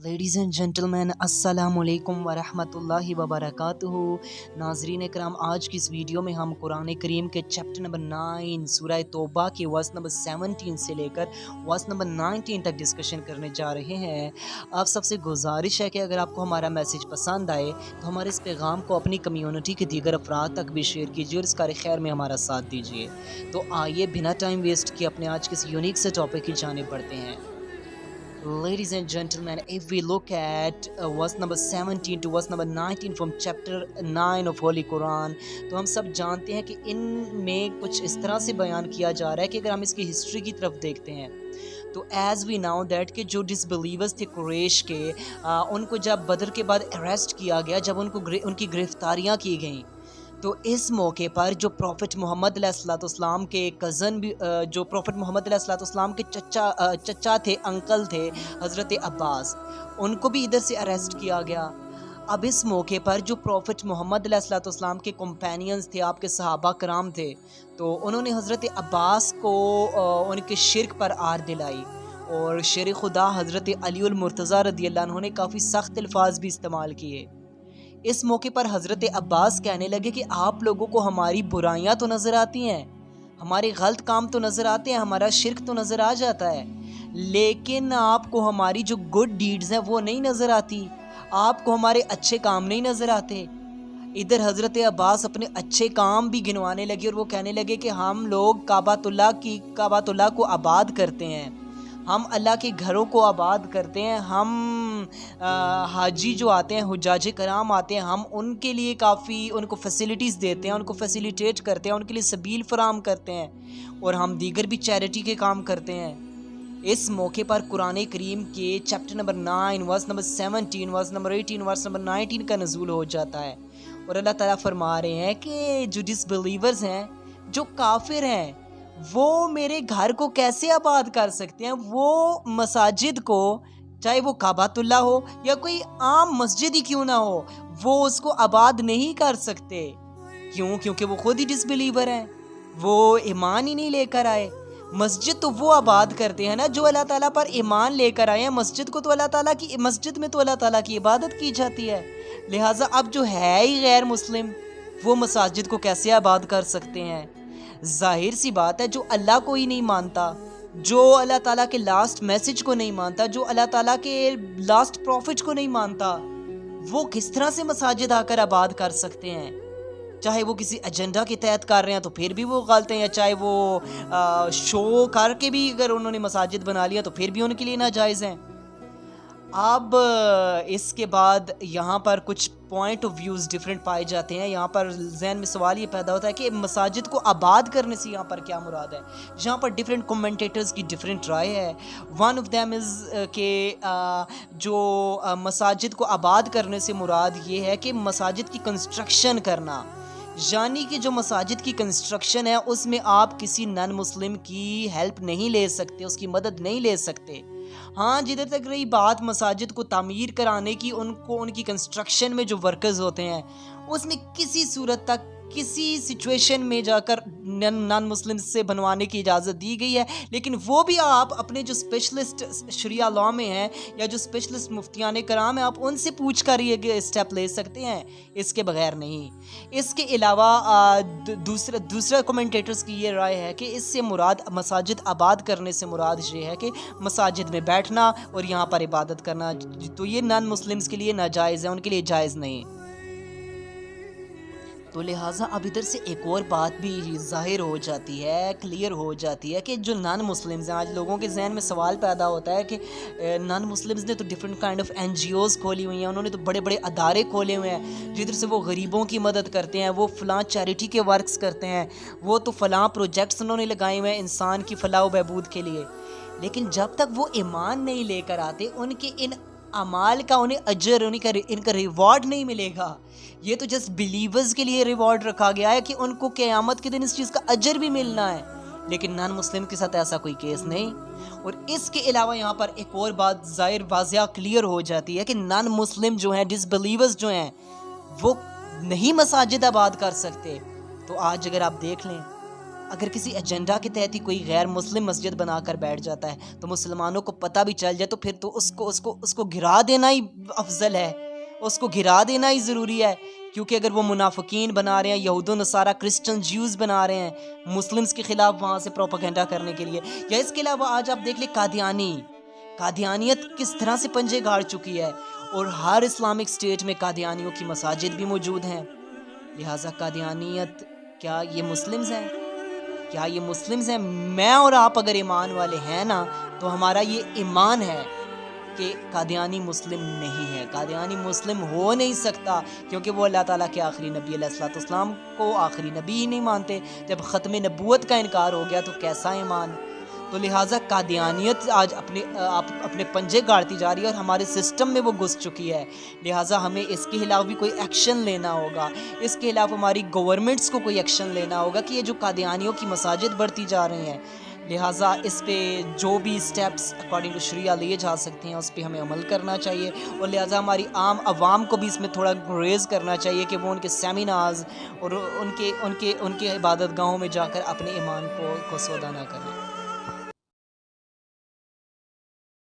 Ladies and gentlemen السلام علیکم ورحمۃ اللہ وبرکاتہ۔ ناظرین کرام، آج کی اس ویڈیو میں ہم قرآن کریم کے چیپٹر نمبر 9 سورہ توبہ کے ورس نمبر 17 سے لے کر ورس نمبر 19 تک ڈسکشن کرنے جا رہے ہیں۔ آپ سب سے گزارش ہے کہ اگر آپ کو ہمارا میسیج پسند آئے تو ہمارے اس پیغام کو اپنی کمیونٹی کے دیگر افراد تک بھی شیئر کیجیے اور اس کار خیر میں ہمارا ساتھ دیجیے۔ تو آئیے بنا ٹائم ویسٹ کیے اپنے آج کے اس یونیک سے ٹاپک کی جانب بڑھتے ہیں۔ Ladies and gentlemen, if we look at verse number 17 to verse number 19 from chapter 9 of Holy Quran, تو ہم سب جانتے ہیں کہ ان میں کچھ اس طرح سے بیان کیا جا رہا ہے کہ اگر ہم اس کی ہسٹری کی طرف دیکھتے ہیں تو ایز وی ناؤ دیٹ کہ جو ڈس بلیورز تھے قریش کے، ان کو جب بدر کے بعد اریسٹ کیا گیا، جب ان کی گرفتاریاں کی گئیں، تو اس موقع پر جو پروفٹ محمد علیہ السلام کے کزن بھی، جو پروفٹ محمد علیہ السلام کے چچا تھے، انکل تھے، حضرت عباس، ان کو بھی ادھر سے اریسٹ کیا گیا۔ اب اس موقع پر جو پروفٹ محمد علیہ السلام کے کمپینینز تھے، آپ کے صحابہ کرام تھے، تو انہوں نے حضرت عباس کو ان کے شرک پر آر دلائی، اور شیر خدا حضرت علی المرتضیٰ رضی اللہ عنہ نے کافی سخت الفاظ بھی استعمال کیے۔ اس موقع پر حضرت عباس کہنے لگے کہ آپ لوگوں کو ہماری برائیاں تو نظر آتی ہیں، ہمارے غلط کام تو نظر آتے ہیں، ہمارا شرک تو نظر آ جاتا ہے، لیکن آپ کو ہماری جو گڈ ڈیڈز ہیں وہ نہیں نظر آتی، آپ کو ہمارے اچھے کام نہیں نظر آتے۔ ادھر حضرت عباس اپنے اچھے کام بھی گنوانے لگے اور وہ کہنے لگے کہ ہم لوگ کعبۃ اللہ کو آباد کرتے ہیں، ہم اللہ کے گھروں کو آباد کرتے ہیں، ہم حاجی جو آتے ہیں، حجاج کرام آتے ہیں، ہم ان کے لیے کافی ان کو فیسیلیٹیز دیتے ہیں، ان کو فیسیلیٹیٹ کرتے ہیں، ان کے لیے سبیل فراہم کرتے ہیں، اور ہم دیگر بھی چیریٹی کے کام کرتے ہیں۔ اس موقع پر قرآن کریم کے chapter number 9 verse number 17 verse number 18 verse number 19 کا نزول ہو جاتا ہے، اور اللہ تعالیٰ فرما رہے ہیں کہ جو ڈس بلیورز ہیں، جو کافر ہیں، وہ میرے گھر کو کیسے آباد کر سکتے ہیں؟ وہ مساجد کو، چاہے وہ کعبۃ اللہ ہو یا کوئی عام مسجد ہی کیوں نہ ہو، وہ اس کو آباد نہیں کر سکتے۔ کیوں؟ کیونکہ وہ خود ہی ڈس بلیور ہیں، وہ ایمان ہی نہیں لے کر آئے۔ مسجد تو وہ آباد کرتے ہیں نا جو اللہ تعالیٰ پر ایمان لے کر آئے ہیں، مسجد میں تو اللہ تعالیٰ کی عبادت کی جاتی ہے، لہٰذا اب جو ہے ہی غیر مسلم، وہ مساجد کو کیسے آباد کر سکتے ہیں؟ ظاہر سی بات ہے، جو اللہ کو ہی نہیں مانتا، جو اللہ تعالیٰ کے لاسٹ میسج کو نہیں مانتا، جو اللہ تعالیٰ کے لاسٹ پروفٹ کو نہیں مانتا، وہ کس طرح سے مساجد آ کر آباد کر سکتے ہیں؟ چاہے وہ کسی ایجنڈا کے تحت کر رہے ہیں تو پھر بھی وہ غلط ہیں، یا چاہے وہ شو کر کے بھی اگر انہوں نے مساجد بنا لیا تو پھر بھی ان کے لیے ناجائز ہیں۔ اب اس کے بعد یہاں پر کچھ پوائنٹ آف ویوز ڈیفرنٹ پائے جاتے ہیں۔ یہاں پر ذہن میں سوال یہ پیدا ہوتا ہے کہ مساجد کو آباد کرنے سے یہاں پر کیا مراد ہے؟ یہاں پر ڈیفرنٹ کمنٹیٹرز کی ڈیفرنٹ رائے ہے۔ ون آف دیم از کہ جو مساجد کو آباد کرنے سے مراد یہ ہے کہ مساجد کی کنسٹرکشن کرنا، یعنی کہ جو مساجد کی کنسٹرکشن ہے اس میں آپ کسی نان مسلم کی ہیلپ نہیں لے سکتے، اس کی مدد نہیں لے سکتے۔ ہاں، جدھر تک رہی بات مساجد کو تعمیر کرانے کی، ان کی کنسٹرکشن میں جو ورکرز ہوتے ہیں، اس میں کسی صورت تک کسی سچویشن میں جا کر نان مسلم سے بنوانے کی اجازت دی گئی ہے، لیکن وہ بھی آپ اپنے جو اسپیشلسٹ شریعہ لاء میں ہیں یا جو اسپیشلسٹ مفتیان کرام ہیں، آپ ان سے پوچھ کر یہ اسٹیپ لے سکتے ہیں، اس کے بغیر نہیں۔ اس کے علاوہ دوسرا کمنٹیٹرز کی یہ رائے ہے کہ اس سے مراد مساجد آباد کرنے سے مراد یہ ہے کہ مساجد میں بیٹھنا اور یہاں پر عبادت کرنا، تو یہ نان مسلمز کے لیے ناجائز ہے، ان کے لیے جائز نہیں۔ تو لہٰذا اب ادھر سے ایک اور بات بھی ظاہر ہو جاتی ہے، کلیئر ہو جاتی ہے کہ جو نان مسلمز ہیں، آج لوگوں کے ذہن میں سوال پیدا ہوتا ہے کہ نان مسلمز نے تو ڈیفرنٹ کائنڈ آف NGOs کھولی ہوئی ہیں، انہوں نے تو بڑے بڑے ادارے کھولے ہوئے ہیں جدھر سے وہ غریبوں کی مدد کرتے ہیں، وہ فلاں چیریٹی کے ورکس کرتے ہیں، وہ تو فلاں پروجیکٹس انہوں نے لگائے ہوئے ہیں انسان کی فلاح و بہبود کے لیے، لیکن جب تک وہ ایمان نہیں لے کر آتے، ان کے ان اعمال کا انہیں اجر، ان کا ریوارڈ نہیں ملے گا۔ یہ تو جسٹ بلیورز کے لیے ریوارڈ رکھا گیا ہے کہ ان کو قیامت کے دن اس چیز کا اجر بھی ملنا ہے، لیکن نان مسلم کے ساتھ ایسا کوئی کیس نہیں۔ اور اس کے علاوہ یہاں پر ایک اور بات ظاہر واضح کلیئر ہو جاتی ہے کہ نان مسلم جو ہیں، ڈس بلیورز جو ہیں، وہ نہیں مساجد آباد کر سکتے۔ تو آج اگر آپ دیکھ لیں، اگر کسی ایجنڈا کے تحت ہی کوئی غیر مسلم مسجد بنا کر بیٹھ جاتا ہے تو مسلمانوں کو پتہ بھی چل جائے تو پھر تو اس کو گرا دینا ہی افضل ہے، اس کو گرا دینا ہی ضروری ہے، کیونکہ اگر وہ منافقین بنا رہے ہیں، یہود و نصارہ کرسچن جیوز بنا رہے ہیں مسلمز کے خلاف وہاں سے پروپیگنڈا کرنے کے لیے، یا اس کے علاوہ آج آپ دیکھ لیں قادیانیت کس طرح سے پنجے گاڑ چکی ہے، اور ہر اسلامک اسٹیٹ میں قادیانیوں کی مساجد بھی موجود ہیں۔ لہٰذا قادیانیت کیا یہ مسلمز ہیں؟ کیا یہ مسلمز ہیں؟ میں اور آپ اگر ایمان والے ہیں نا تو ہمارا یہ ایمان ہے کہ قادیانی مسلم نہیں ہے، قادیانی مسلم ہو نہیں سکتا، کیونکہ وہ اللہ تعالیٰ کے آخری نبی علیہ السلام کو آخری نبی ہی نہیں مانتے۔ جب ختم نبوت کا انکار ہو گیا تو کیسا ایمان؟ تو لہٰذا قادیانیت آج اپنے پنجے گاڑتی جا رہی ہے اور ہمارے سسٹم میں وہ گھس چکی ہے، لہٰذا ہمیں اس کے خلاف بھی کوئی ایکشن لینا ہوگا، اس کے خلاف ہماری گورنمنٹس کو کوئی ایکشن لینا ہوگا کہ یہ جو قادیانیوں کی مساجد بڑھتی جا رہی ہیں، لہٰذا اس پہ جو بھی سٹیپس اکارڈنگ ٹو شریعہ لیے جا سکتے ہیں اس پہ ہمیں عمل کرنا چاہیے، اور لہٰذا ہماری عام عوام کو بھی اس میں تھوڑا ریز کرنا چاہیے کہ وہ ان کے سیمینارز اور ان کے عبادت گاہوں میں جا کر اپنے ایمان کو سودا نہ کریں۔